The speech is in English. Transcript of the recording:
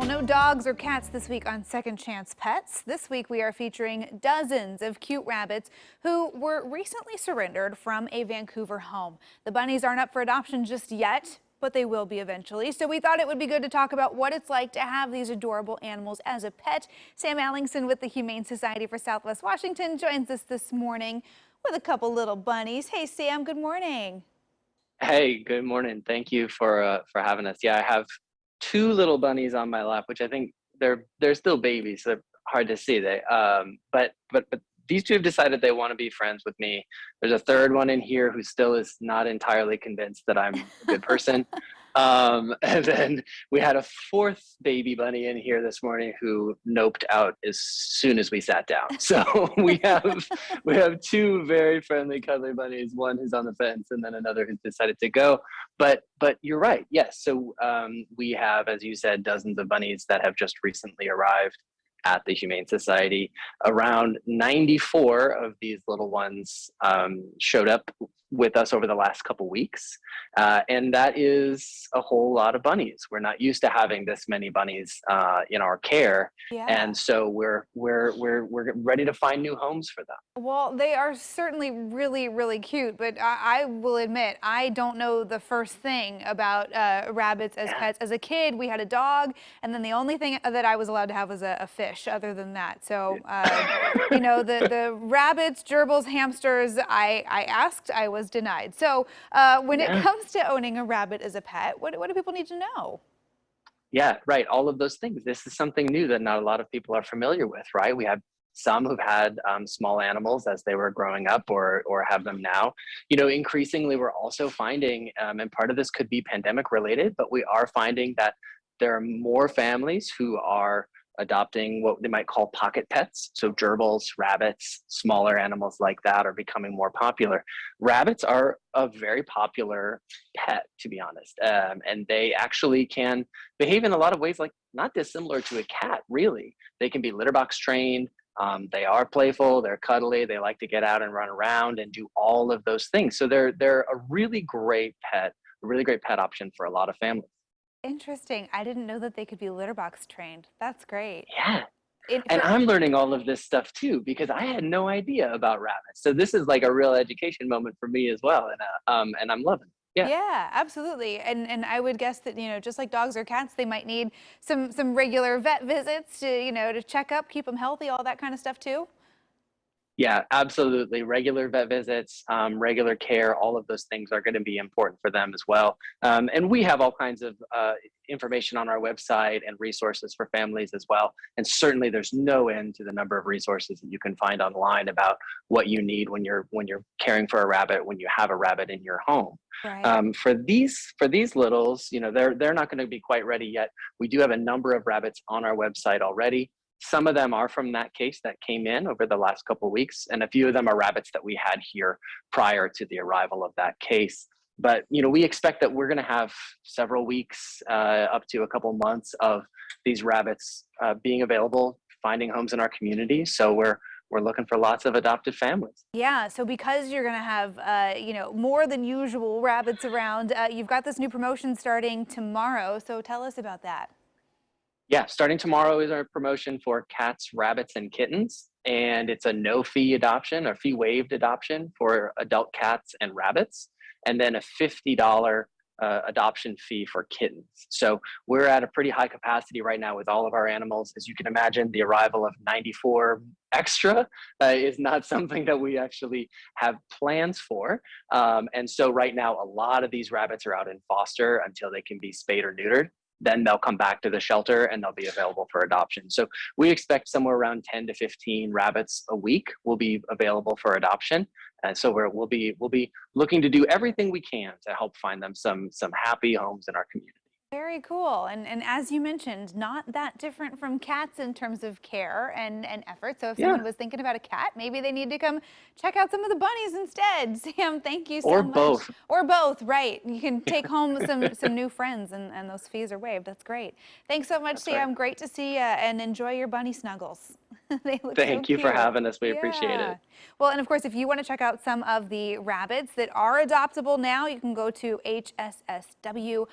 No dogs or cats this week on Second Chance Pets. This week we are featuring dozens of cute rabbits who were recently surrendered from a Vancouver home. The bunnies aren't up for adoption just yet, but they will be eventually. So we thought it would be good to talk about what it's like to have these adorable animals as a pet. Sam Allingson with the Humane Society for Southwest Washington joins us this morning with a couple little bunnies. Hey Sam, good morning. Hey, good morning. Thank you for having us. Yeah, I have two little bunnies on my lap, which I think they're still babies. So they're hard to see. But these two have decided they want to be friends with me. There's a third one in here who still is not entirely convinced that I'm a good person. And then we had a fourth baby bunny in here this morning who noped out as soon as we sat down. So we have two very friendly, cuddly bunnies. One who's on the fence, and then another who's decided to go. But you're right. Yes. So we have, as you said, dozens of bunnies that have just recently arrived at the Humane Society. Around 94 of these little ones showed up with us over the last couple weeks, and that is a whole lot of bunnies. We're not used to having this many bunnies in our care, Yeah. and so we're ready to find new homes for them. Well, they are certainly really, really cute, but I will admit, I don't know the first thing about rabbits as Yeah. pets. As a kid, we had a dog, and then the only thing that I was allowed to have was a fish other than that. So, you know, the rabbits, gerbils, hamsters, I asked, I was denied. So when it Yeah. comes to owning a rabbit as a pet, what do people need to know? Yeah, right. All of those things. This is something new that not a lot of people are familiar with, right? We have some who've had small animals as they were growing up, or have them now. You know, increasingly, we're also finding, and part of this could be pandemic related, but we are finding that there are more families who are adopting what they might call pocket pets. So gerbils, rabbits, smaller animals like that are becoming more popular. Rabbits are a very popular pet, to be honest, and they actually can behave in a lot of ways like not dissimilar to a cat, really. They can be litter box trained. They are playful, they're cuddly, they like to get out and run around and do all of those things. So they're a really great pet, a really great pet option for a lot of families. Interesting. I didn't know that they could be litter box trained. That's great. Yeah. And For I'm learning all of this stuff too because I had no idea about rabbits. So this is like a real education moment for me as well, and I'm loving it. Yeah. Yeah, absolutely. And I would guess that, you know, just like dogs or cats, they might need some regular vet visits to, you know, to check up, keep them healthy, all that kind of stuff too. Yeah, absolutely. Regular vet visits, regular care, all of those things are going to be important for them as well. And we have all kinds of information on our website and resources for families as well. And certainly, there's no end to the number of resources that you can find online about what you need when you're caring for a rabbit, when you have a rabbit in your home. Right. For these littles, you know, they're not going to be quite ready yet. We do have a number of rabbits on our website already. Some of them are from that case that came in over the last couple of weeks, and a few of them are rabbits that we had here prior to the arrival of that case. But you know, we expect that we're going to have several weeks, up to a couple months of these rabbits being available, finding homes in our community. So we're looking for lots of adopted families. Yeah, so because you're gonna have, you know, more than usual rabbits around, you've got this new promotion starting tomorrow. So tell us about that. Yeah, starting tomorrow is our promotion for cats, rabbits, and kittens. And it's a no fee adoption, a fee waived adoption for adult cats and rabbits, and then a $50 adoption fee for kittens. So we're at a pretty high capacity right now with all of our animals. As you can imagine, the arrival of 94 extra is not something that we actually have plans for. And so right now, a lot of these rabbits are out in foster until they can be spayed or neutered. Then they'll come back to the shelter and they'll be available for adoption. So we expect somewhere around 10 to 15 rabbits a week will be available for adoption. And so we'll be looking to do everything we can to help find them some happy homes in our community. Very cool. And as you mentioned, not that different from cats in terms of care and effort. So if Yeah, someone was thinking about a cat, maybe they need to come check out some of the bunnies instead. Sam, thank you so or much. both. Or both, right. You can take home some new friends and those fees are waived. That's great. Thanks so much, That's right. Sam. Great to see you and enjoy your bunny snuggles. They look so Thank you for cute. having us. We appreciate Yeah. it. Well, and of course, if you want to check out some of the rabbits that are adoptable now, you can go to hssw.org.